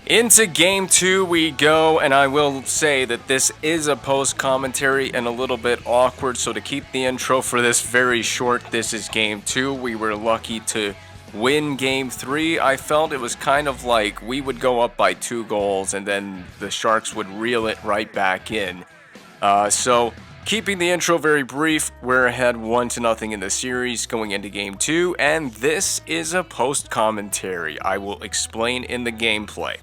Into game two we go, and I will say that this is a post-commentary and a little bit awkward, so to keep the intro for this very short, this is game two. We were lucky to win game three. I felt it was kind of like we would go up by 2 goals, and then the Sharks would reel it right back in. So keeping the intro very brief, we're ahead 1-0 in the series going into game two, and this is a post-commentary. I will explain in the gameplay.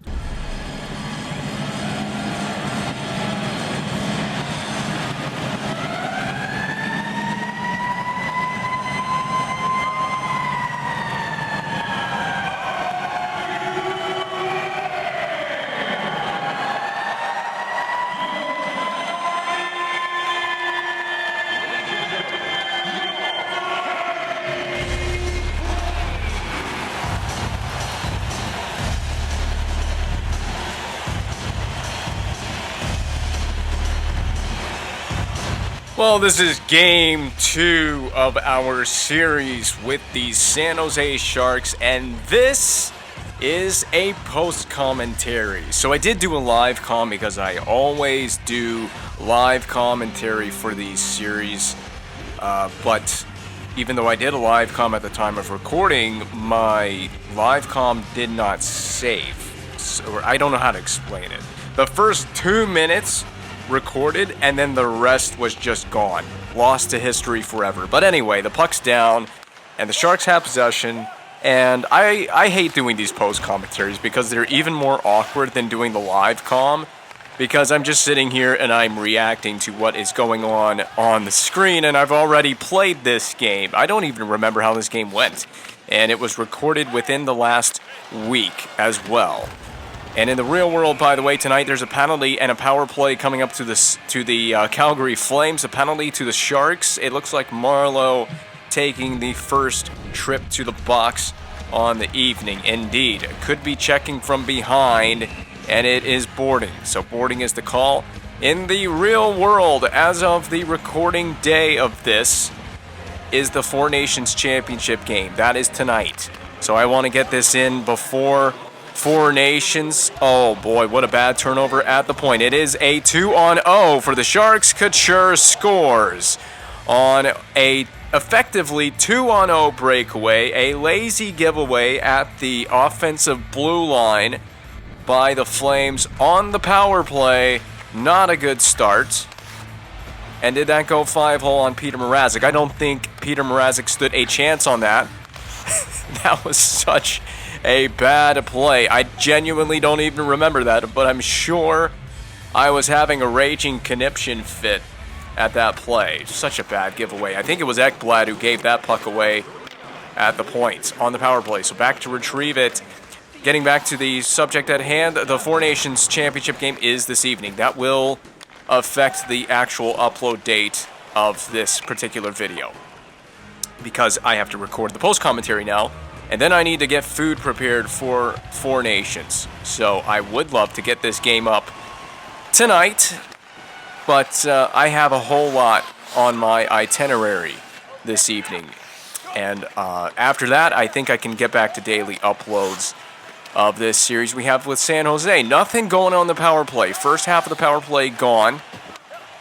Well, this is game two of our series with the San Jose Sharks, and this is a post-commentary. So I did do a live comm because I always do live commentary for these series, but even though I did a live comm at the time of recording, my live comm did not save. So I don't know how to explain it. The first 2 minutes recorded, and then the rest was just gone. Lost to history forever. But anyway, the puck's down, and the Sharks have possession, and I hate doing these post-commentaries because they're even more awkward than doing the live comm, because I'm just sitting here and I'm reacting to what is going on the screen, and I've already played this game. I don't even remember how this game went, and it was recorded within the last week as well. And in the real world, by the way, tonight there's a penalty and a power play coming up to the Calgary Flames. A penalty to the Sharks. It looks like Marlowe taking the first trip to the box on the evening. Indeed, could be checking from behind, and it is boarding. So boarding is the call. In the real world, as of the recording day of this, is the Four Nations Championship game. That is tonight. So I want to get this in before Four Nations. Oh boy, what a bad turnover at the point. It is a 2-on-0 for the Sharks. Couture scores on a effectively 2-on-0 breakaway, a lazy giveaway at the offensive blue line by the Flames on the power play. Not a good start. And did that go 5-hole on Peter Mrazek? I don't think Peter Mrazek stood a chance on that. That was such a bad play. I genuinely don't even remember that, but I'm sure I was having a raging conniption fit at that play. Such a bad giveaway. I think it was Ekblad who gave that puck away at the point on the power play. So back to retrieve it. Getting back to the subject at hand, the Four Nations Championship game is this evening. That will affect the actual upload date of this particular video, because I have to record the post-commentary now, and then I need to get food prepared for Four Nations. So I would love to get this game up tonight, but I have a whole lot on my itinerary this evening. And after that, I think I can get back to daily uploads of this series we have with San Jose. Nothing going on the power play. First half of the power play gone,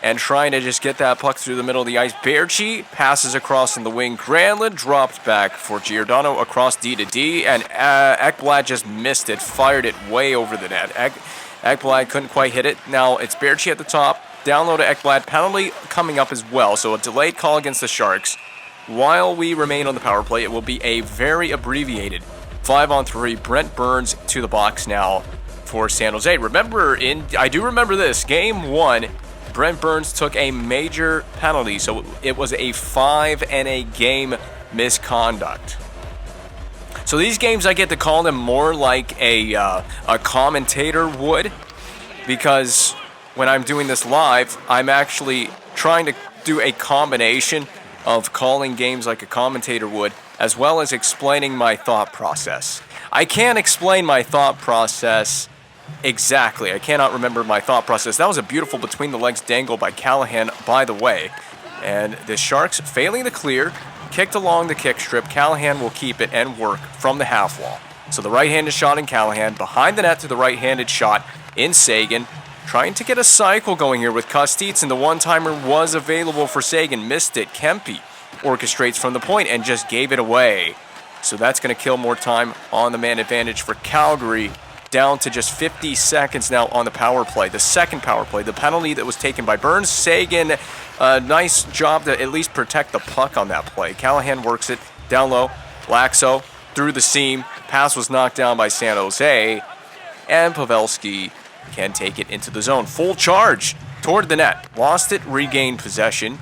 and trying to just get that puck through the middle of the ice. Baertschi passes across in the wing. Granlund dropped back for Giordano across D to D, and Ekblad just missed it, fired it way over the net. Ekblad couldn't quite hit it. Now it's Baertschi at the top. Down low to Ekblad. Penalty coming up as well, so a delayed call against the Sharks. While we remain on the power play, it will be a very abbreviated 5-on-3. Brent Burns to the box now for San Jose. I do remember this. Game 1, Brent Burns took a major penalty, so it was a 5-game misconduct. So these games, I get to call them more like a commentator would, because when I'm doing this live, I'm actually trying to do a combination of calling games like a commentator would, as well as explaining my thought process. I can't explain my thought process exactly. I cannot remember my thought process. That was a beautiful between-the-legs dangle by Callahan, by the way. And the Sharks failing to clear, kicked along the kick strip. Callahan will keep it and work from the half wall. So the right-handed shot in Callahan, behind the net to the right-handed shot in Seguin. Trying to get a cycle going here with Kostitz, and the one-timer was available for Seguin. Missed it. Kempe orchestrates from the point and just gave it away. So that's going to kill more time on the man advantage for Calgary. Down to just 50 seconds now on the power play. The second power play, the penalty that was taken by Burns. Seguin, nice job to at least protect the puck on that play. Callahan works it down low. Laxo through the seam. Pass was knocked down by San Jose. And Pavelski can take it into the zone. Full charge toward the net. Lost it, regained possession.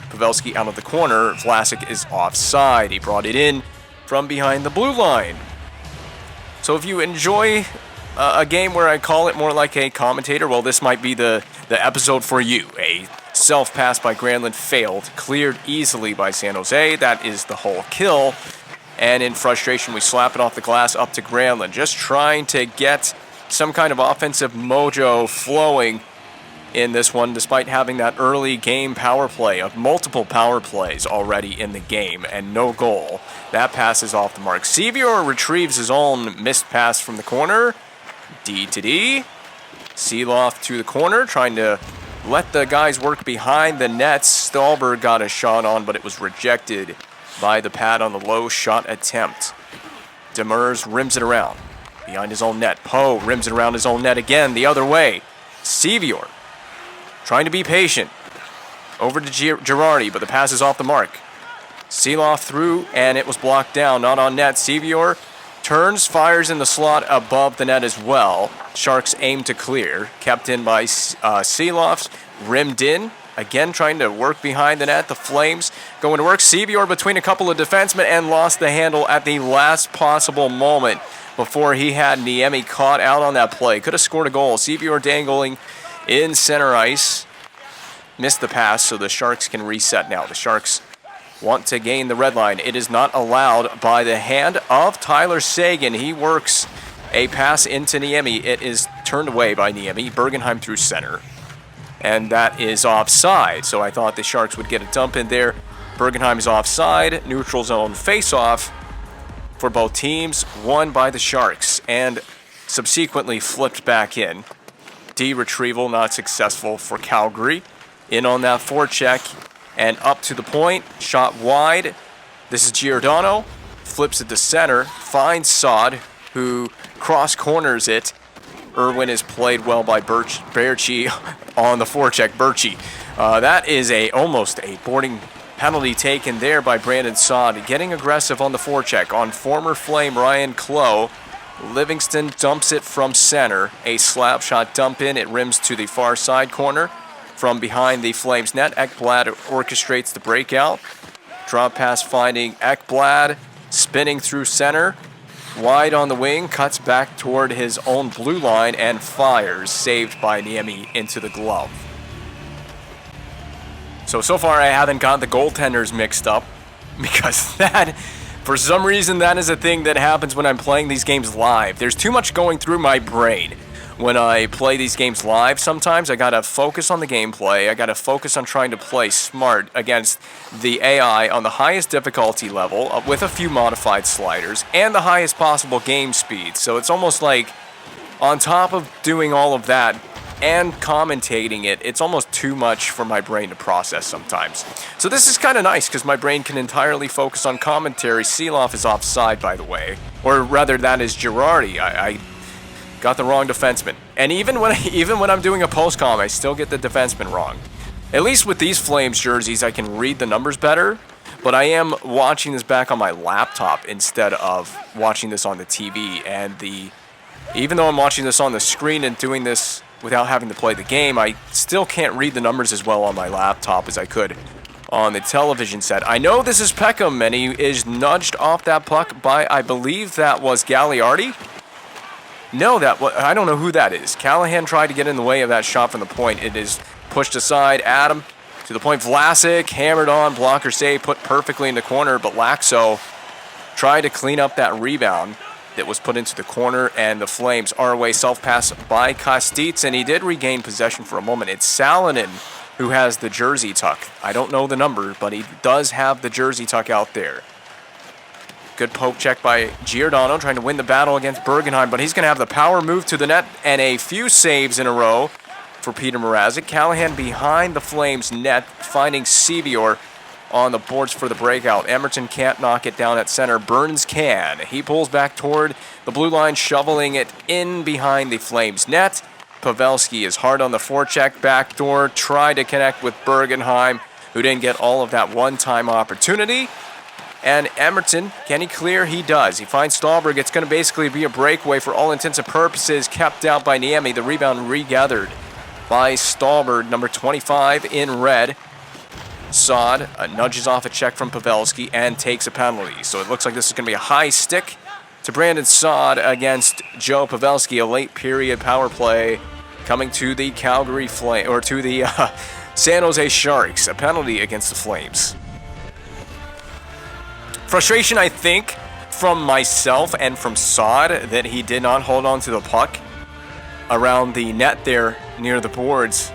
Pavelski out of the corner. Vlasic is offside. He brought it in from behind the blue line. So if you enjoy a game where I call it more like a commentator, well, this might be the episode for you. A self-pass by Granlund failed, cleared easily by San Jose. That is the whole kill. And in frustration, we slap it off the glass up to Granlund, just trying to get some kind of offensive mojo flowing in this one, despite having that early game power play of multiple power plays already in the game and no goal. That pass is off the mark. Sevior retrieves his own missed pass from the corner. D to D. Seeloff to the corner, trying to let the guys work behind the nets. Stolberg got a shot on, but it was rejected by the pad on the low shot attempt. Demers rims it around behind his own net. Poe rims it around his own net again the other way. Sevior trying to be patient. Over to Girardi, but the pass is off the mark. Seeloff through, and it was blocked down. Not on net. Sevior turns, fires in the slot above the net as well. Sharks aim to clear. Kept in by Seeloff. Rimmed in. Again, trying to work behind the net. The Flames going to work. Sevior between a couple of defensemen and lost the handle at the last possible moment before he had Niemi caught out on that play. Could have scored a goal. Sevior dangling in center ice. Missed the pass, so the Sharks can reset now. The Sharks want to gain the red line. It is not allowed by the hand of Tyler Seguin. He works a pass into Niemi. It is turned away by Niemi. Bergenheim through center. And that is offside. So I thought the Sharks would get a dump in there. Bergenheim is offside. Neutral zone face-off for both teams. Won by the Sharks. And subsequently flipped back in. D retrieval not successful for Calgary. In on that forecheck and up to the point. Shot wide. This is Giordano. Flips it to center. Finds Sod, who cross-corners it. Irwin is played well by Berchi on the forecheck. Berchi. That is almost a boarding penalty taken there by Brandon Sod. Getting aggressive on the forecheck on former Flame Ryan Clough. Livingston dumps it from center. A slap shot dump in. It rims to the far side corner from behind the Flames net. Ekblad orchestrates the breakout. Drop pass finding Ekblad. Spinning through center. Wide on the wing, cuts back toward his own blue line and fires, saved by Niemi into the glove. So far I haven't got the goaltenders mixed up, because for some reason, that is a thing that happens when I'm playing these games live. There's too much going through my brain when I play these games live. Sometimes I gotta focus on the gameplay. I gotta focus on trying to play smart against the AI on the highest difficulty level with a few modified sliders and the highest possible game speed. So it's almost like on top of doing all of that and commentating it, it's almost too much for my brain to process sometimes. So this is kind of nice because my brain can entirely focus on commentary. Seeloff is offside, by the way. Or rather, that is Girardi. I got the wrong defenseman. And even when I'm doing a post-com, I still get the defenseman wrong. At least with these Flames jerseys, I can read the numbers better. But I am watching this back on my laptop instead of watching this on the TV. And even though I'm watching this on the screen and doing this without having to play the game, I still can't read the numbers as well on my laptop as I could on the television set. I know this is Peckham, and he is nudged off that puck by, I believe that was Gagliardi. No, I don't know who that is. Callahan tried to get in the way of that shot from the point. It is pushed aside. Adam to the point. Vlasic hammered on. Blocker save put perfectly in the corner, but Laxo tried to clean up that rebound that was put into the corner, and the Flames are away. Self-pass by Kostitz, and he did regain possession for a moment. It's Salonen who has the jersey tuck. I don't know the number, but he does have the jersey tuck out there. Good poke check by Giordano, trying to win the battle against Bergenheim, but he's going to have the power move to the net and a few saves in a row for Peter Mrazek. Callahan behind the Flames net, finding Sevior on the boards for the breakout. Emerton can't knock it down at center. Burns can. He pulls back toward the blue line, shoveling it in behind the Flames net. Pavelski is hard on the forecheck, backdoor, tried to connect with Bergenheim, who didn't get all of that one-time opportunity. And Emerton, can he clear? He does. He finds Stahlberg. It's going to basically be a breakaway for all intents and purposes, kept out by Niemi. The rebound regathered by Stahlberg, number 25 in red. Saad nudges off a check from Pavelski and takes a penalty. So it looks like this is going to be a high stick to Brandon Saad against Joe Pavelski. A late period power play coming to the Calgary Flame, or to the San Jose Sharks. A penalty against the Flames. Frustration, I think, from myself and from Saad that he did not hold on to the puck around the net there near the boards.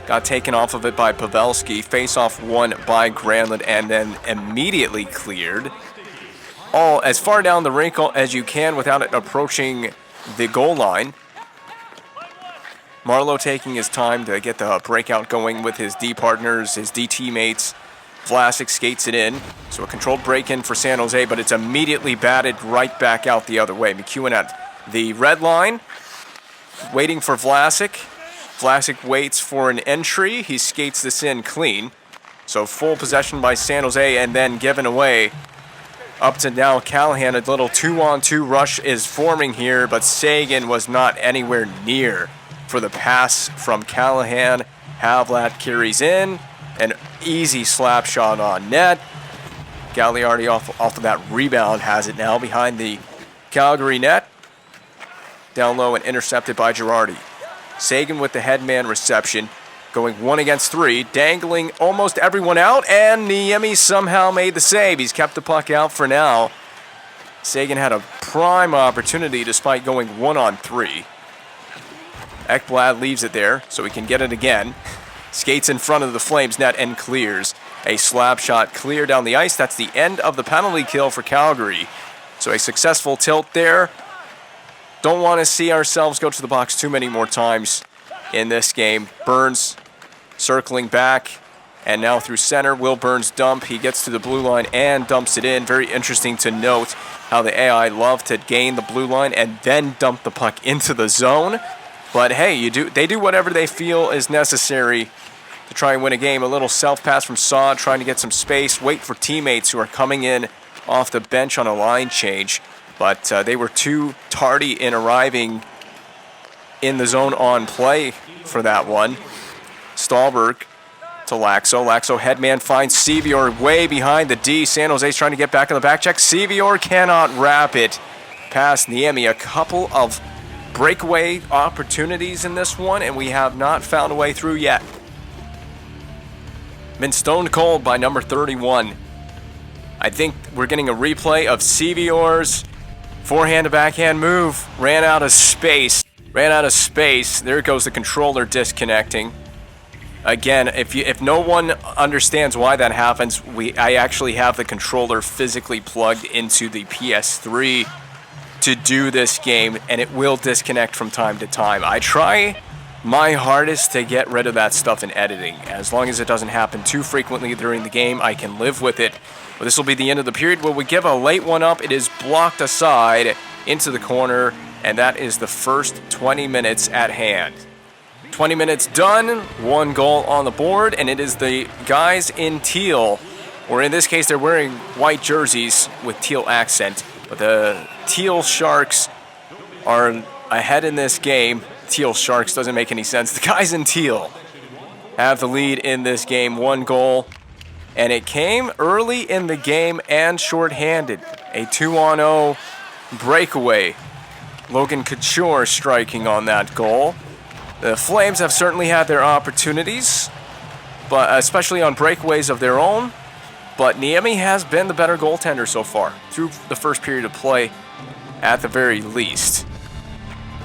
Got taken off of it by Pavelski. Face-off won by Granlund and then immediately cleared. All as far down the rink as you can without it approaching the goal line. Marleau taking his time to get the breakout going with his D partners, his D teammates. Vlasic skates it in. So a controlled break-in for San Jose, but it's immediately batted right back out the other way. McEwen at the red line, waiting for Vlasic. Vlasic waits for an entry. He skates this in clean. So full possession by San Jose and then given away. Up to now, Callahan, a little 2-on-2 rush is forming here, but Sagan was not anywhere near for the pass from Callahan. Havlat carries in. An easy slap shot on net. Gagliardi off of that rebound has it now behind the Calgary net. Down low and intercepted by Girardi. Sagan with the headman reception. Going 1 against 3. Dangling almost everyone out. And Niemi somehow made the save. He's kept the puck out for now. Sagan had a prime opportunity despite going 1-on-3. Ekblad leaves it there so he can get it again. Skates in front of the Flames net and clears. A slap shot clear down the ice. That's the end of the penalty kill for Calgary. So a successful tilt there. Don't want to see ourselves go to the box too many more times in this game. Burns circling back. And now through center, Will Burns dump. He gets to the blue line and dumps it in. Very interesting to note how the AI love to gain the blue line and then dump the puck into the zone. But hey, they do whatever they feel is necessary to try and win a game. A little self-pass from Saad, trying to get some space, wait for teammates who are coming in off the bench on a line change. But they were too tardy in arriving in the zone on play for that one. Stahlberg to Laxo. Laxo headman finds Sevior way behind the D. San Jose's trying to get back in the back check. Sevior cannot wrap it past Niemi. A couple of breakaway opportunities in this one, and we have not found a way through yet. Been stone cold by number 31. I think we're getting a replay of Sevior's forehand to backhand move. Ran out of space. There goes the controller disconnecting. Again, if no one understands why that happens, I actually have the controller physically plugged into the PS3 to do this game, and it will disconnect from time to time. I try my hardest to get rid of that stuff in editing. As long as it doesn't happen too frequently during the game, I can live with it. But this will be the end of the period where we give a late one up. It is blocked aside into the corner, and that is the first 20 minutes at hand. 20 minutes done, 1 goal on the board, and it is the guys in teal, or in this case they're wearing white jerseys with teal accent, but the Teal Sharks are ahead in this game. Teal Sharks doesn't make any sense. The guys in teal have the lead in this game, 1 goal, and it came early in the game and shorthanded. A 2-on-0 breakaway. Logan Couture striking on that goal. The Flames have certainly had their opportunities, but especially on breakaways of their own. But Niemi has been the better goaltender so far through the first period of play, at the very least.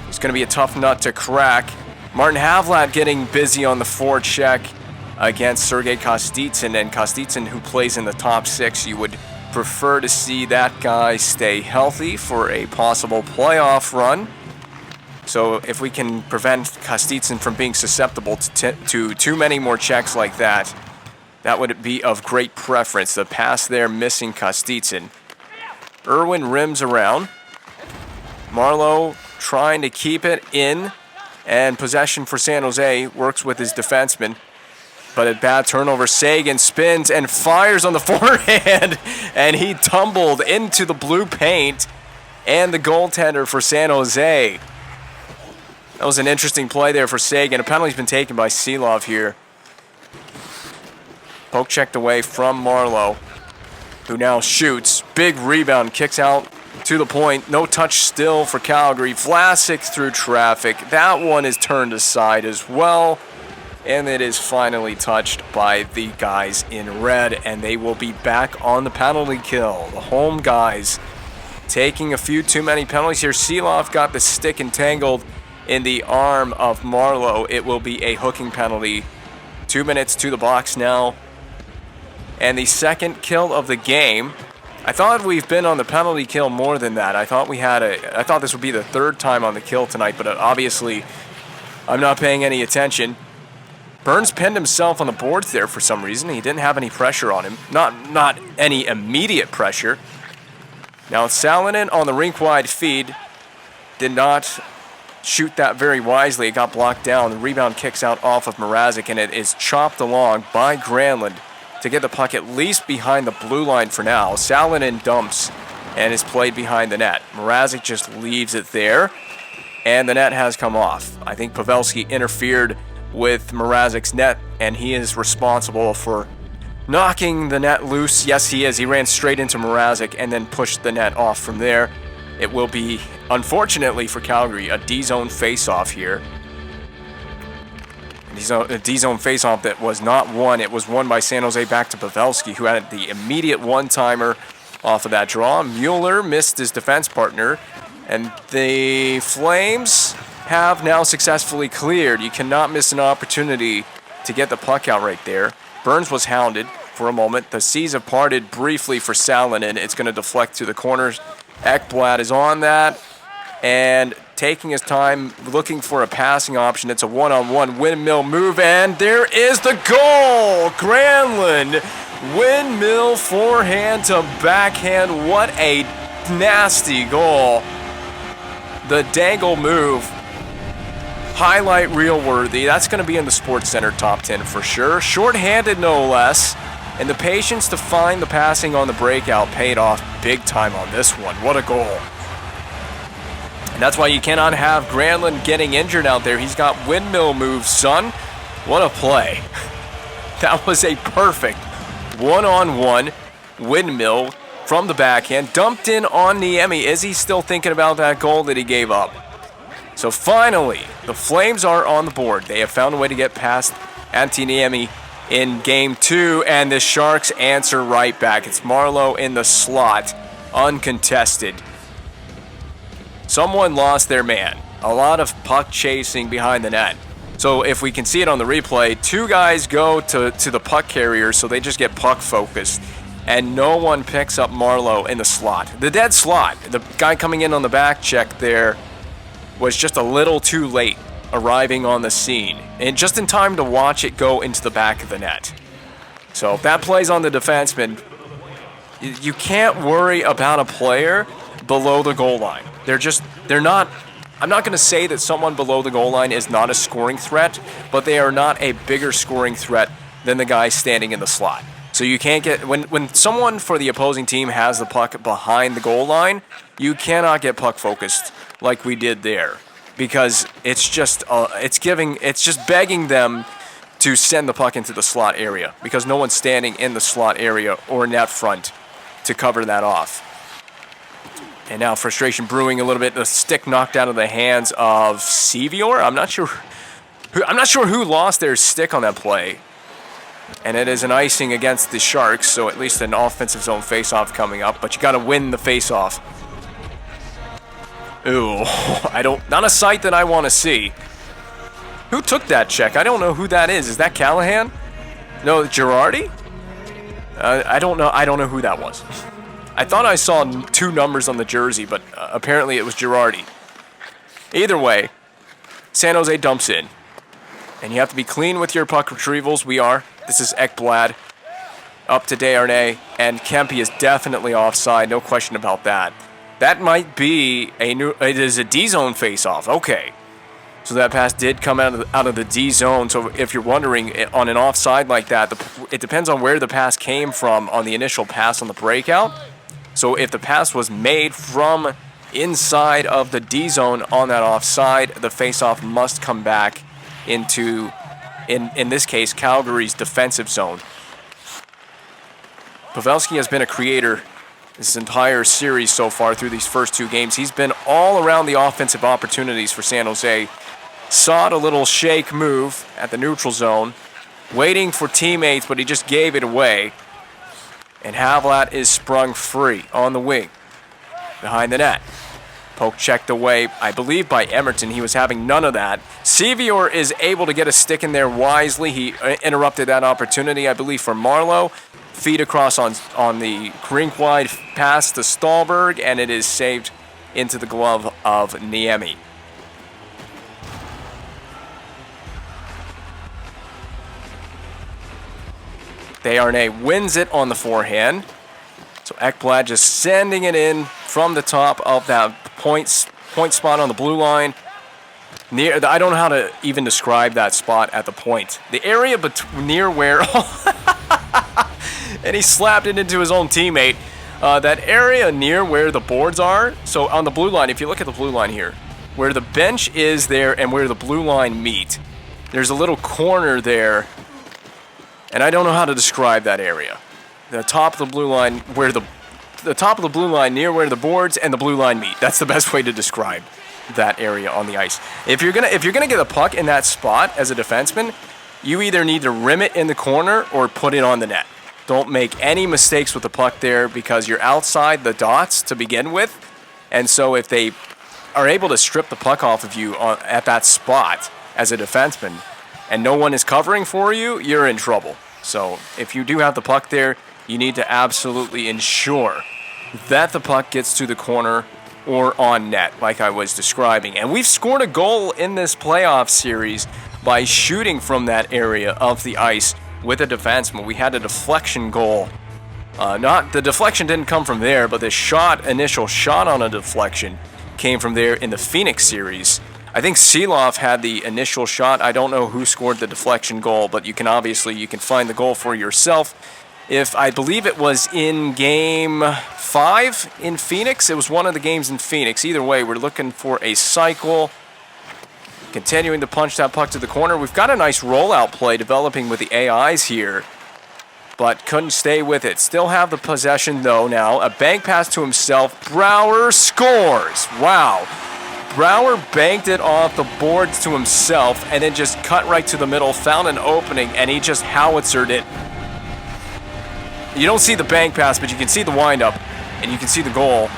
It's going to be a tough nut to crack. Martin Havlat getting busy on the forecheck against Sergei Kostitsyn, and Kostitsyn, who plays in the top 6, you would prefer to see that guy stay healthy for a possible playoff run. So if we can prevent Kostitsyn from being susceptible to too many more checks like that, that would be of great preference. The pass there missing Kostitsyn. Irwin rims around. Marleau trying to keep it in, and possession for San Jose, works with his defenseman. But a bad turnover. Seguin spins and fires on the forehand, and he tumbled into the blue paint and the goaltender for San Jose. That was an interesting play there for Seguin. A penalty's been taken by Silov here. Poke checked away from Marleau, who now shoots. Big rebound, kicks out to the point. No touch still for Calgary. Vlasic through traffic. That one is turned aside as well. And it is finally touched by the guys in red. And they will be back on the penalty kill. The home guys taking a few too many penalties here. Silov got the stick entangled in the arm of Marleau. It will be a hooking penalty. 2 minutes to the box now. And the second kill of the game. I thought we've been on the penalty kill more than that. I thought this would be the third time on the kill tonight, but obviously I'm not paying any attention. Burns pinned himself on the boards there for some reason. He didn't have any pressure on him. Not any immediate pressure. Now Salonen on the rink-wide feed did not shoot that very wisely. It got blocked down. The rebound kicks out off of Mrazek, and it is chopped along by Granlund to get the puck at least behind the blue line for now. Salonen dumps and is played behind the net. Mrazek just leaves it there, and the net has come off. I think Pavelski interfered with Mrazek's net, and he is responsible for knocking the net loose. Yes, he is. He ran straight into Mrazek and then pushed the net off from there. It will be, unfortunately for Calgary, a D-zone face-off here. A D-zone face-off that was not won. It was won by San Jose back to Pavelski, who had the immediate one-timer off of that draw. Mueller missed his defense partner, and the Flames have now successfully cleared. You cannot miss an opportunity to get the puck out right there. Burns was hounded for a moment. The seas have parted briefly for Salonen. It's going to deflect to the corners. Ekblad is on that and taking his time looking for a passing option. It's a one-on-one windmill move, and there is the goal! Granlund, windmill forehand to backhand. What a nasty goal. The dangle move. Highlight reel worthy. That's going to be in the Sports Center top 10 for sure. Short-handed no less. And the patience to find the passing on the breakout paid off big time on this one. What a goal. And that's why you cannot have Granlund getting injured out there. He's got windmill moves, son. What a play. That was a perfect one-on-one windmill from the backhand. Dumped in on Niemi. Is he still thinking about that goal that he gave up? So finally, the Flames are on the board. They have found a way to get past Niemi in Game 2, and the Sharks answer right back. It's Marleau in the slot, uncontested. Someone lost their man. A lot of puck chasing behind the net. So if we can see it on the replay, two guys go to the puck carrier, so they just get puck focused, and no one picks up Marleau in the slot. The dead slot, the guy coming in on the back check there was just a little too late arriving on the scene, and just in time to watch it go into the back of the net. So if that plays on the defenseman, you can't worry about a player below the goal line. They're not, I'm not going to say that someone below the goal line is not a scoring threat, but they are not a bigger scoring threat than the guy standing in the slot. So you can't get, when someone for the opposing team has the puck behind the goal line, you cannot get puck focused like we did there. Because it's just begging them to send the puck into the slot area, because no one's standing in the slot area or net front to cover that off. And now frustration brewing a little bit. The stick knocked out of the hands of Sevior. I'm not sure who lost their stick on that play. And it is an icing against the Sharks, so at least an offensive zone faceoff coming up. But you got to win the faceoff. Ooh, not a sight that I want to see. Who took that check? I don't know who that is. Is that Callahan? No, Girardi? I don't know who that was. I thought I saw 2 numbers on the jersey, but apparently it was Girardi. Either way, San Jose dumps in. And you have to be clean with your puck retrievals. We are. This is Ekblad up to Desharnais, and Kempe is definitely offside. No question about that. That might be it is a D-zone face-off. Okay. So that pass did come out of the D zone. So if you're wondering, on an offside like that, it depends on where the pass came from on the initial pass on the breakout. So if the pass was made from inside of the D zone on that offside, the face-off must come back into, in this case, Calgary's defensive zone. Pavelski has been a creator this entire series so far through these first 2 games. He's been all around the offensive opportunities for San Jose. Sought a little shake move at the neutral zone, waiting for teammates, but he just gave it away. And Havlat is sprung free on the wing, behind the net. Poke checked away, I believe, by Emerton. He was having none of that. Sevior is able to get a stick in there wisely. He interrupted that opportunity, I believe, for Marlowe. Feed across on the rink-wide pass to Stallberg, and it is saved into the glove of Niemi. Desharnais wins it on the forehand. So Ekblad just sending it in from the top of that point spot on the blue line. I don't know how to even describe that spot at the point. The area near where... and he slapped it into his own teammate. That area near where the boards are. So on the blue line, if you look at the blue line here, where the bench is there and where the blue line meet, there's a little corner there. And I don't know how to describe that area. The top of the blue line, where the top of the blue line near where the boards and the blue line meet. That's the best way to describe that area on the ice. If you're gonna get a puck in that spot as a defenseman, you either need to rim it in the corner or put it on the net. Don't make any mistakes with the puck there, because you're outside the dots to begin with. And so if they are able to strip the puck off of you at that spot as a defenseman, and no one is covering for you, you're in trouble. So if you do have the puck there, you need to absolutely ensure that the puck gets to the corner or on net, like I was describing. And we've scored a goal in this playoff series by shooting from that area of the ice with a defenseman. We had a deflection goal. The deflection didn't come from there, but the initial shot on a deflection came from there in the Phoenix series. I think Seeloff had the initial shot. I don't know who scored the deflection goal, but you can find the goal for yourself. I believe it was in Game 5 in Phoenix. It was one of the games in Phoenix. Either way, we're looking for a cycle. Continuing to punch that puck to the corner. We've got a nice rollout play developing with the AIs here, but couldn't stay with it. Still have the possession, though, now. A bank pass to himself. Brouwer scores. Wow. Brouwer banked it off the boards to himself and then just cut right to the middle, found an opening, and he just howitzered it. You don't see the bank pass, but you can see the windup, and you can see the goal.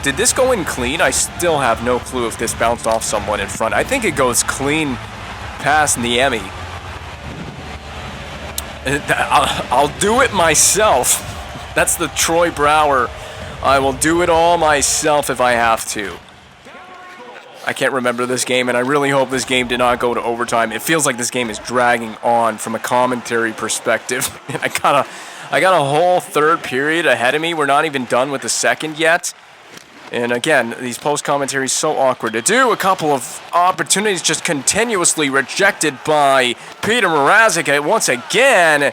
Did this go in clean? I still have no clue if this bounced off someone in front. I think it goes clean past Niemi. I'll do it myself. That's the Troy Brouwer. I will do it all myself if I have to. I can't remember this game, and I really hope this game did not go to overtime. It feels like this game is dragging on from a commentary perspective. I got a whole third period ahead of me. We're not even done with the second yet. And again, these post-commentaries so awkward to do. A couple of opportunities just continuously rejected by Peter Mrazek once again.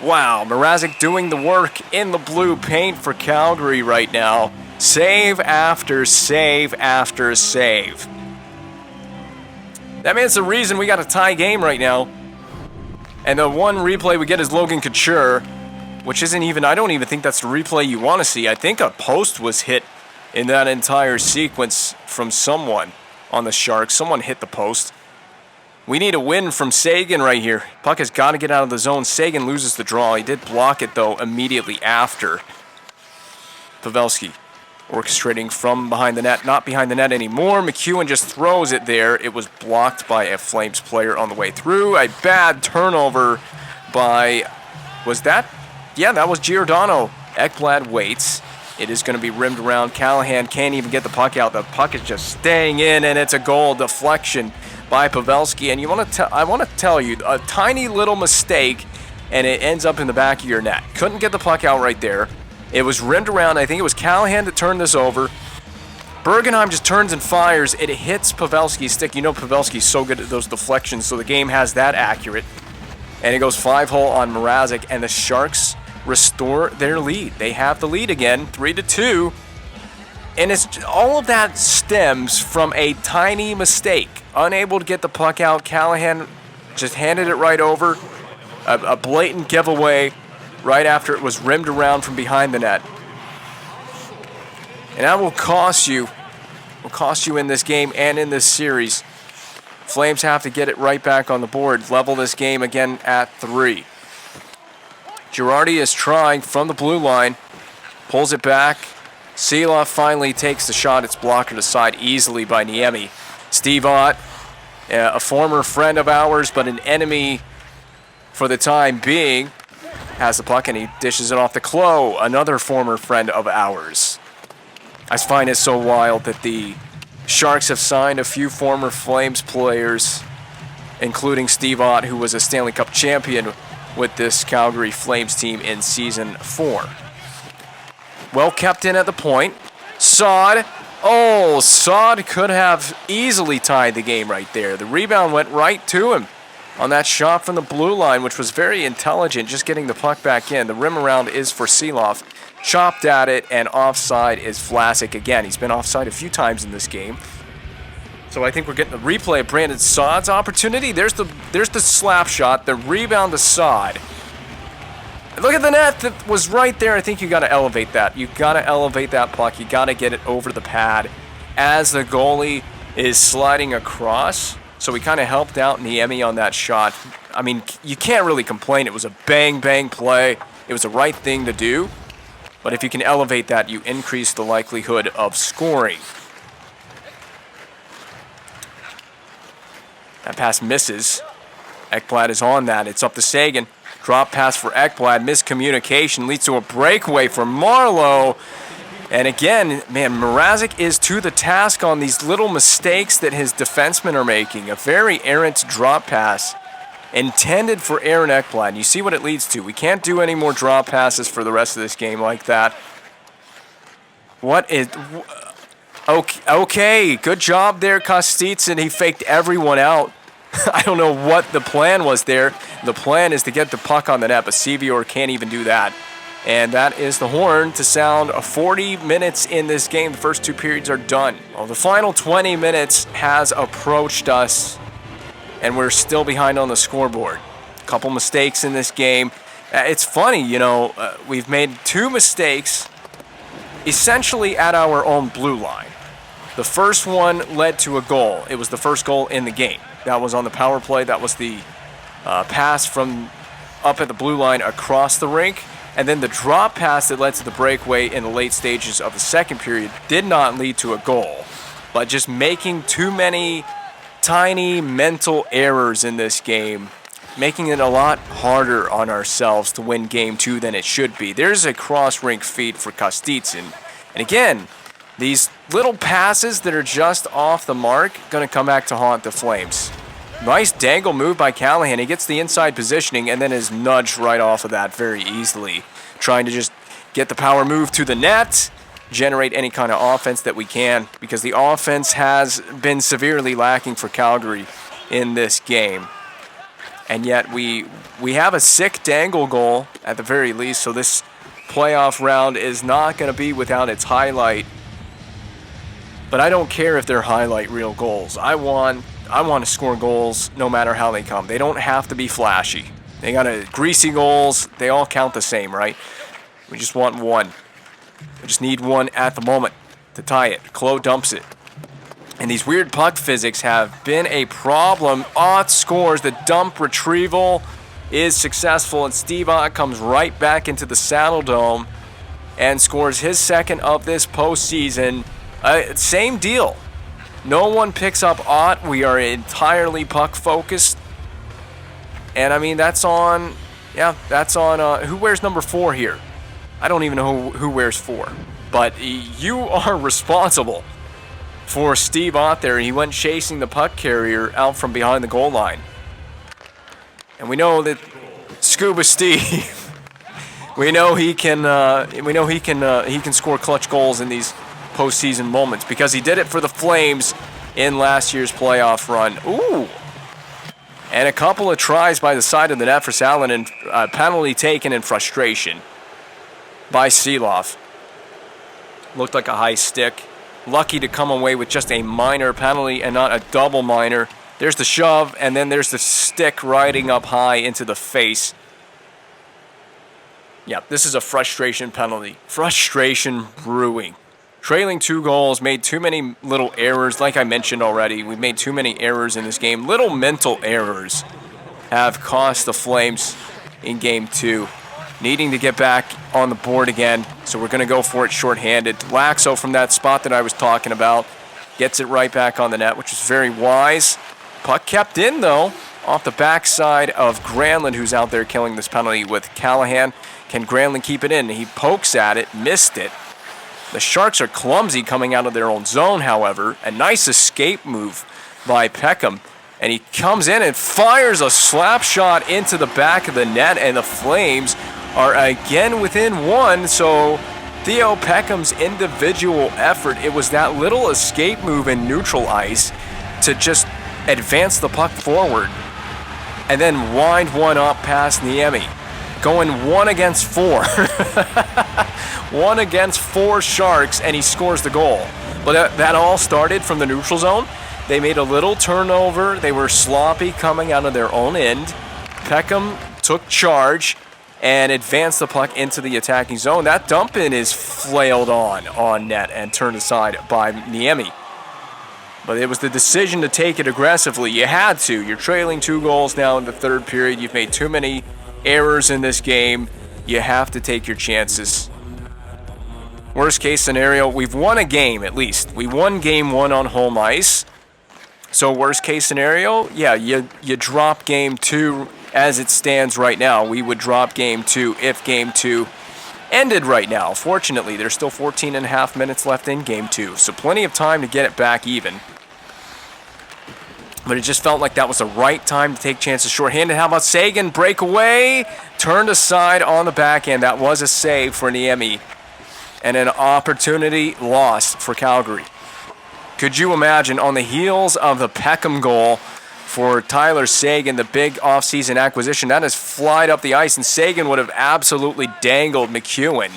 Wow, Mrazek doing the work in the blue paint for Calgary right now. Save after save after save. That means it's the reason we got a tie game right now. And the one replay we get is Logan Couture, which isn't even, I don't even think that's the replay you want to see. I think a post was hit in that entire sequence from someone on the Sharks. Someone hit the post. We need a win from Sagan right here. Puck has got to get out of the zone. Sagan loses the draw. He did block it, though, immediately after. Pavelski orchestrating from behind the net. Not behind the net anymore. McEwen just throws it there. It was blocked by a Flames player on the way through. A bad turnover by... Was that? Yeah, that was Giordano. Ekblad waits. It is going to be rimmed around. Callahan can't even get the puck out. The puck is just staying in, and it's a goal deflection by Pavelski. And I want to tell you, a tiny little mistake, and it ends up in the back of your net. Couldn't get the puck out right there. It was rimmed around. I think it was Callahan that turned this over. Bergenheim just turns and fires. It hits Pavelski's stick. You know Pavelski's so good at those deflections, so the game has that accurate. And it goes 5-hole on Mrazek, and the Sharks restore their lead. They have the lead again, 3-2. And it's all of that stems from a tiny mistake. Unable to get the puck out. Callahan just handed it right over. A blatant giveaway right after it was rimmed around from behind the net. And that will cost you in this game and in this series. Flames have to get it right back on the board. Level this game again at 3. Girardi is trying from the blue line. Pulls it back. Seeloff finally takes the shot. It's blocked aside easily by Niemi. Steve Ott, a former friend of ours, but an enemy for the time being, has the puck and he dishes it off to Klo, another former friend of ours. I find it so wild that the Sharks have signed a few former Flames players, including Steve Ott, who was a Stanley Cup champion with this Calgary Flames team in Season 4. Well kept in at the point. Saad. Oh, Saad could have easily tied the game right there. The rebound went right to him on that shot from the blue line, which was very intelligent, just getting the puck back in. The rim around is for Seeloff. Chopped at it, and offside is Vlasic again. He's been offside a few times in this game. So I think we're getting the replay of Brandon Saad's opportunity. There's the slap shot, the rebound to Saad. Look at the net that was right there. I think you got to elevate that. You got to elevate that puck. You got to get it over the pad as the goalie is sliding across. So we kind of helped out Niemi on that shot. I mean, you can't really complain. It was a bang play. It was the right thing to do. But if you can elevate that, you increase the likelihood of scoring. That pass misses. Ekblad is on that. It's up to Sagan. Drop pass for Ekblad. Miscommunication leads to a breakaway for Marleau. And again, man, Mrazek is to the task on these little mistakes that his defensemen are making. A very errant drop pass intended for Aaron Ekblad. You see what it leads to. We can't do any more drop passes for the rest of this game like that. What is... Okay, good job there, Kostitsyn. He faked everyone out. I don't know what the plan was there. The plan is to get the puck on the net, but Sevior can't even do that. And that is the horn to sound 40 minutes in this game. The first 2 periods are done. Well, the final 20 minutes has approached us, and we're still behind on the scoreboard. A couple mistakes in this game. It's funny, we've made 2 mistakes essentially at our own blue line. The first one led to a goal. It was the first goal in the game. That was on the power play. That was the pass from up at the blue line across the rink. And then the drop pass that led to the breakaway in the late stages of the second period did not lead to a goal. But just making too many tiny mental errors in this game, making it a lot harder on ourselves to win Game 2 than it should be. There's a cross-rink feed for Kostitsyn. And again, these little passes that are just off the mark going to come back to haunt the Flames. Nice dangle move by Callahan. He gets the inside positioning and then is nudged right off of that very easily. Trying to just get the power move to the net, generate any kind of offense that we can, because the offense has been severely lacking for Calgary in this game. And yet we have a sick dangle goal at the very least, so this playoff round is not going to be without its highlight. But I don't care if they're highlight reel goals. I want to score goals no matter how they come. They don't have to be flashy. They got greasy goals. They all count the same, right? We just want one. We just need one at the moment to tie it. Klo dumps it. And these weird puck physics have been a problem. Ott scores. The dump retrieval is successful, and Steve Ott comes right back into the Saddle Dome and scores his second of this postseason. Same deal. No one picks up Ott. We are entirely puck focused. And I mean, that's on who wears number 4 here? I don't even know who wears 4. But you are responsible for Steve out there. He went chasing the puck carrier out from behind the goal line. And we know that Scuba Steve, we know he can score clutch goals in these postseason moments because he did it for the Flames in last year's playoff run. Ooh. And a couple of tries by the side of the net for Salin, and penalty taken in frustration by Seeloff. Looked like a high stick. Lucky to come away with just a minor penalty and not a double minor. There's the shove, and then there's the stick riding up high into the face. Yeah, this is a frustration penalty. Frustration brewing. Trailing 2 goals, made too many little errors. Like I mentioned already, we've made too many errors in this game. Little mental errors have cost the Flames in Game 2. Needing to get back on the board again, so we're going to go for it shorthanded. Laxo from that spot that I was talking about gets it right back on the net, which is very wise. Puck kept in, though, off the backside of Granlund, who's out there killing this penalty with Callahan. Can Granlund keep it in? He pokes at it, missed it. The Sharks are clumsy coming out of their own zone, however. A nice escape move by Peckham. And he comes in and fires a slap shot into the back of the net, and the Flames are again within 1. So Theo Peckham's individual effort, it was that little escape move in neutral ice to just advance the puck forward and then wind one up past Niemi. Going 1 against 4. 1 against 4 Sharks, and he scores the goal. But that all started from the neutral zone. They made a little turnover. They were sloppy coming out of their own end. Peckham took charge and advanced the puck into the attacking zone. That dump-in is flailed on net and turned aside by Niemi. But it was the decision to take it aggressively. You had to. You're trailing 2 goals now in the third period. You've made too many errors in this game. You have to take your chances. Worst case scenario, we've won a game at least. We won Game 1 on home ice. So worst case scenario, yeah, you drop Game 2 as it stands right now. We would drop Game 2 if Game 2 ended right now. Fortunately, there's still 14 and a half minutes left in Game 2, so plenty of time to get it back even. But it just felt like that was the right time to take chances shorthanded. How about Sagan? Breakaway, turned aside on the backhand. That was a save for Niemi. And an opportunity lost for Calgary. Could you imagine, on the heels of the Peckham goal for Tyler Sagan, the big offseason acquisition, that has flied up the ice, and Sagan would have absolutely dangled McEwen.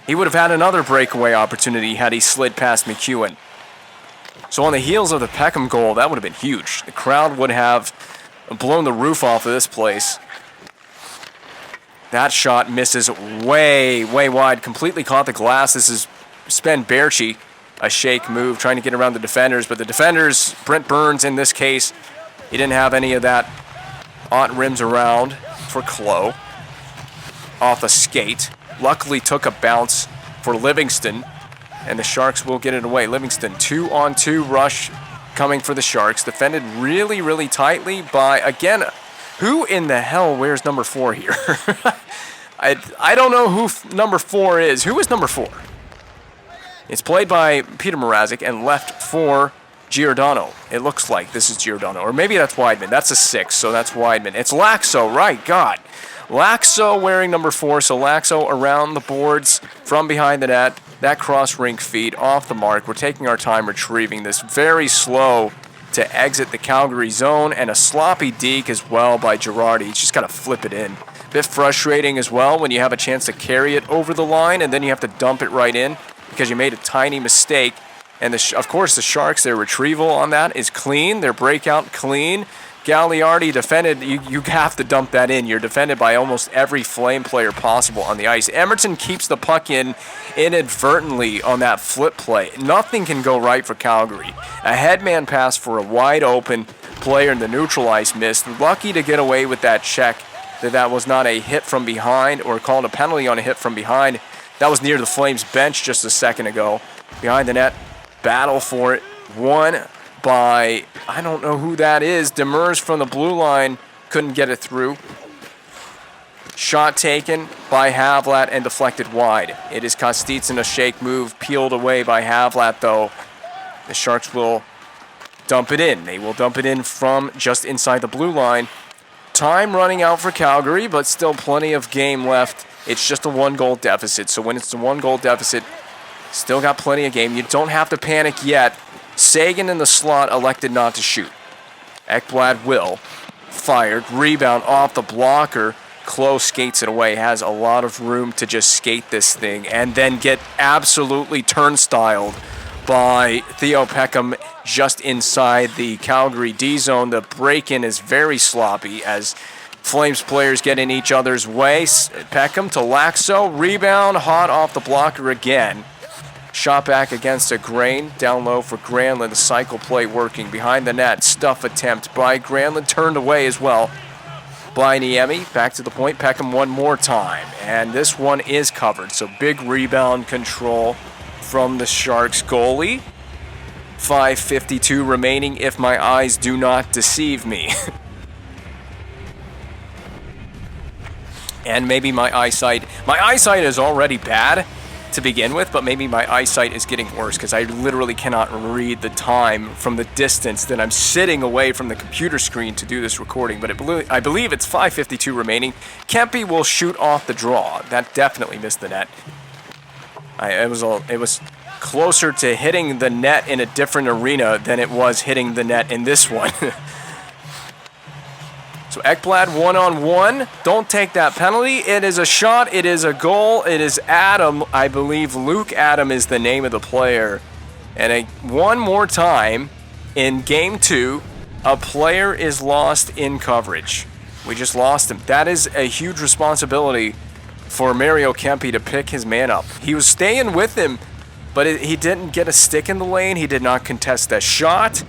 He would have had another breakaway opportunity had he slid past McEwen. So on the heels of the Peckham goal, that would have been huge. The crowd would have blown the roof off of this place. That shot misses way, way wide. Completely caught the glass. This is Sven Berchi, a shake move, trying to get around the defenders. But the defenders, Brent Burns in this case, he didn't have any of that aught rims around for Klo. Off a skate. Luckily took a bounce for Livingston. And the Sharks will get it away. Livingston, 2-on-2 rush coming for the Sharks. Defended really, really tightly by, again, who in the hell wears number 4 here? I don't know who number 4 is. Who is number 4? It's played by Peter Mrazek and left for Giordano. It looks like this is Giordano. Or maybe that's Weidman. That's a 6, so that's Weidman. It's Laxo, right, God. Laxo wearing number 4, so Laxo around the boards from behind the net. That cross-rink feed off the mark. We're taking our time retrieving this. Very slow to exit the Calgary zone, and a sloppy deke as well by Girardi. He's just got to flip it in. Bit frustrating as well when you have a chance to carry it over the line, and then you have to dump it right in because you made a tiny mistake. And of course, the Sharks, their retrieval on that is clean. Their breakout clean. Gagliardi defended. You have to dump that in. You're defended by almost every Flame player possible on the ice. Emerton keeps the puck in inadvertently on that flip play. Nothing can go right for Calgary. A headman pass for a wide open player in the neutral ice missed. Lucky to get away with that check. That was not a hit from behind or called a penalty on a hit from behind. That was near the Flames bench just a second ago. Behind the net, battle for it. Won by, I don't know who that is. Demers from the blue line couldn't get it through. Shot taken by Havlat and deflected wide. It is Kostitsyn, a shake move, peeled away by Havlat, though. The Sharks will dump it in. They will dump it in from just inside the blue line. Time running out for Calgary, but still plenty of game left. It's just a 1-goal deficit. So when it's a 1-goal deficit, still got plenty of game. You don't have to panic yet. Sagan in the slot elected not to shoot. Ekblad will. Fired. Rebound off the blocker. Close skates it away. Has a lot of room to just skate this thing and then get absolutely turnstiled by Theo Peckham just inside the Calgary D zone. The break-in is very sloppy as Flames players get in each other's way. Peckham to Laxo. Rebound. Hot off the blocker again. Shot back against a Grain. Down low for Granlund. The cycle play working. Behind the net. Stuff attempt by Granlund. Turned away as well by Niemi. Back to the point. Peckham one more time. And this one is covered. So big rebound control from the Sharks goalie. 5:52 remaining if my eyes do not deceive me. And maybe my eyesight is already bad to begin with, but maybe my eyesight is getting worse because I literally cannot read the time from the distance that I'm sitting away from the computer screen to do this recording. But I believe it's 5:52 remaining. Kempe will shoot off the draw. That definitely missed the net. It was closer to hitting the net in a different arena than it was hitting the net in this one. So Ekblad 1-on-1. Don't take that penalty. It is a shot. It is a goal. It is Adam. I believe Luke Adam is the name of the player. And one more time in Game 2, a player is lost in coverage. We just lost him. That is a huge responsibility for Mario Kempe to pick his man up. He was staying with him, but he didn't get a stick in the lane. He did not contest that shot.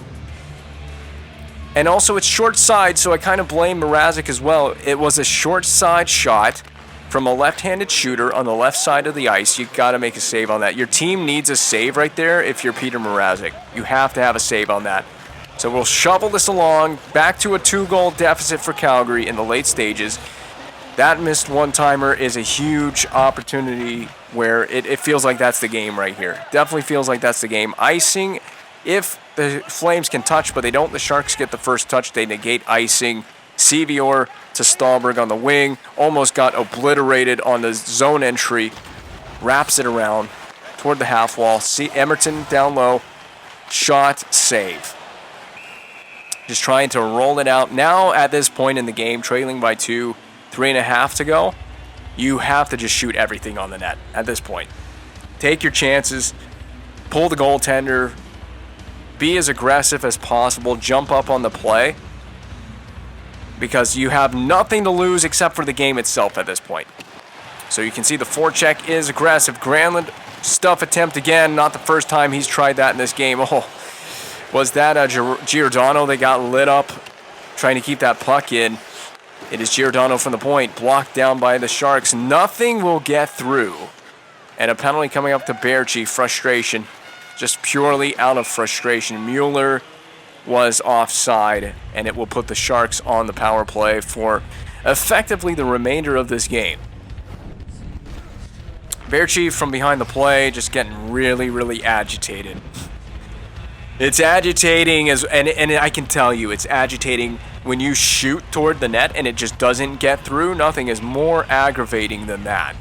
And also it's short side, so I kind of blame Mrazek as well. It was a short side shot from a left-handed shooter on the left side of the ice. You've got to make a save on that. Your team needs a save right there if you're Peter Mrazek. You have to have a save on that. So we'll shovel this along, back to a 2-goal deficit for Calgary in the late stages. That missed one-timer is a huge opportunity where it feels like that's the game right here. Definitely feels like that's the game. Icing, if the Flames can touch, but they don't, the Sharks get the first touch. They negate icing. Sevior to Stahlberg on the wing. Almost got obliterated on the zone entry. Wraps it around toward the half wall. See Emerton down low. Shot, save. Just trying to roll it out. Now at this point in the game, trailing by 2, 3.5 to go, you have to just shoot everything on the net at this point. Take your chances. Pull the goaltender. Be as aggressive as possible. Jump up on the play. Because you have nothing to lose except for the game itself at this point. So you can see the forecheck is aggressive. Granlund, stuff attempt again. Not the first time he's tried that in this game. Oh, was that Giordano that got lit up trying to keep that puck in? It is Giordano from the point. Blocked down by the Sharks. Nothing will get through. And a penalty coming up to Berchi. Frustration. Just purely out of frustration. Mueller was offside, and it will put the Sharks on the power play for effectively the remainder of this game. Berchi from behind the play, just getting really, really agitated. It's agitating, and I can tell you, it's agitating when you shoot toward the net and it just doesn't get through. Nothing is more aggravating than that.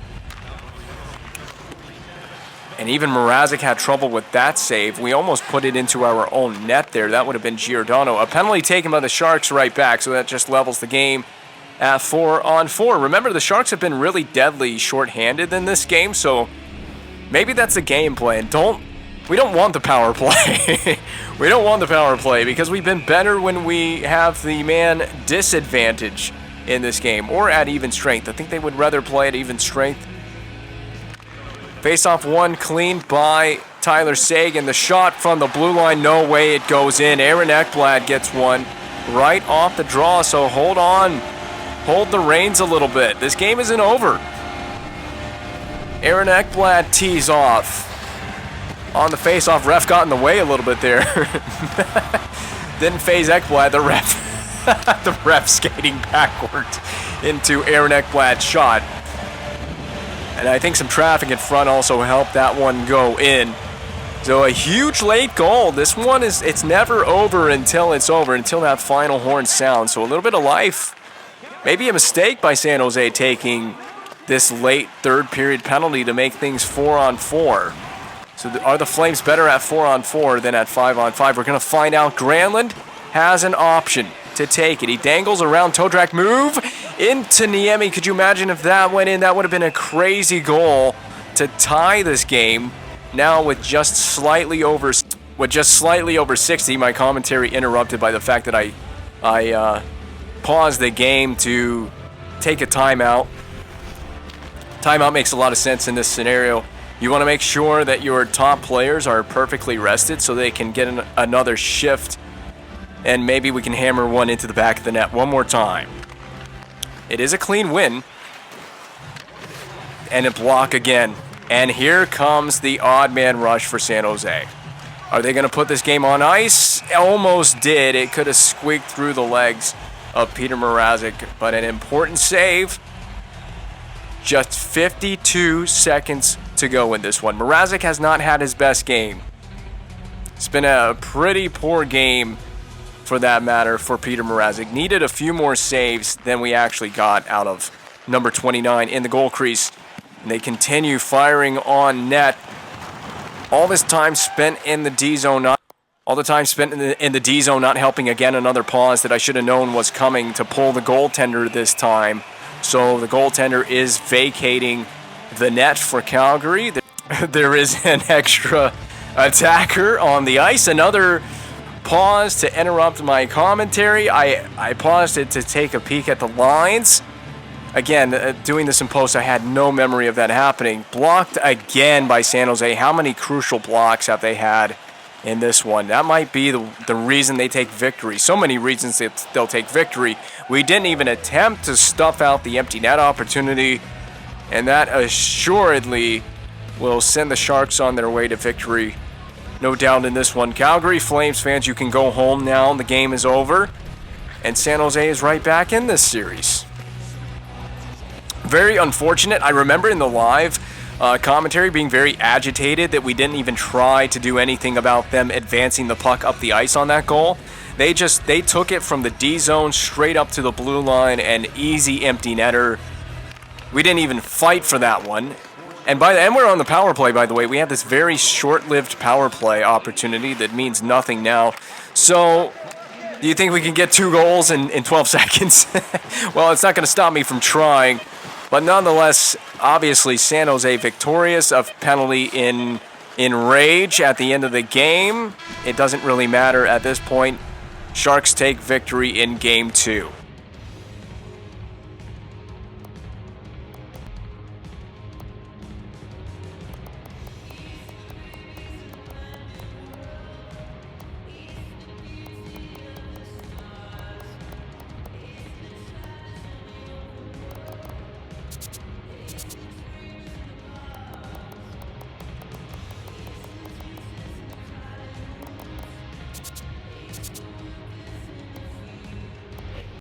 And even Mrazek had trouble with that save. We almost put it into our own net there. That would have been Giordano. A penalty taken by the Sharks right back, so that just levels the game at 4-on-4. Remember, the Sharks have been really deadly shorthanded in this game, so maybe that's the game plan. We don't want the power play. We don't want the power play because we've been better when we have the man disadvantage in this game or at even strength. I think they would rather play at even strength. Face-off one cleaned by Tyler Sagan. The shot from the blue line, no way it goes in. Aaron Ekblad gets one right off the draw, so hold on. Hold the reins a little bit. This game isn't over. Aaron Ekblad tees off. On the face-off, ref got in the way a little bit there. Didn't phase Ekblad, the ref. The ref skating backwards into Aaron Ekblad's shot. And I think some traffic in front also helped that one go in. So a huge late goal. This one it's never over until it's over, until that final horn sounds. So a little bit of life. Maybe a mistake by San Jose taking this late third period penalty to make things 4-on-4. So are the Flames better at 4-on-4 than at 5-on-5? We're going to find out. Granlund has an option to take it. He dangles around, toe drag move into Niemi. Could you imagine if that went in? That would have been a crazy goal to tie this game. Now with just slightly over 60, my commentary interrupted by the fact that I paused the game to take a timeout. Timeout makes a lot of sense in this scenario. You want to make sure that your top players are perfectly rested so they can get another shift, and maybe we can hammer one into the back of the net one more time. It is a clean win, and a block again. And here comes the odd man rush for San Jose. Are they going to put this game on ice? Almost did. It could have squeaked through the legs of Peter Mrazek, but an important save. Just 52 seconds to go in this one. Mrazek has not had his best game. It's been a pretty poor game, for that matter, for Peter Mrazek. Needed a few more saves than we actually got out of number 29 in the goal crease. And they continue firing on net. All this time spent in the D zone, not helping. Again, another pause that I should have known was coming to pull the goaltender this time. So the goaltender is vacating the net for Calgary. There is an extra attacker on the ice. Another pause to interrupt my commentary. I paused it to take a peek at the lines. Again, doing this in post, I had no memory of that happening. Blocked again by San Jose. How many crucial blocks have they had in this one? That might be the reason they take victory. So many reasons that they'll take victory. We didn't even attempt to stuff out the empty net opportunity, and that assuredly will send the Sharks on their way to victory. No doubt in this one. Calgary Flames fans, you can go home now. The game is over, and San Jose is right back in this series. Very unfortunate. I remember in the live commentary being very agitated that we didn't even try to do anything about them advancing the puck up the ice on that goal. They took it from the D zone straight up to the blue line, and easy empty netter. We didn't even fight for that one. And we're on the power play, by the way. We have this very short-lived power play opportunity that means nothing now. So, do you think we can get 2 goals in 12 seconds? Well, it's not going to stop me from trying. But nonetheless, obviously, San Jose victorious of penalty in rage at the end of the game. It doesn't really matter at this point. Sharks take victory in Game 2.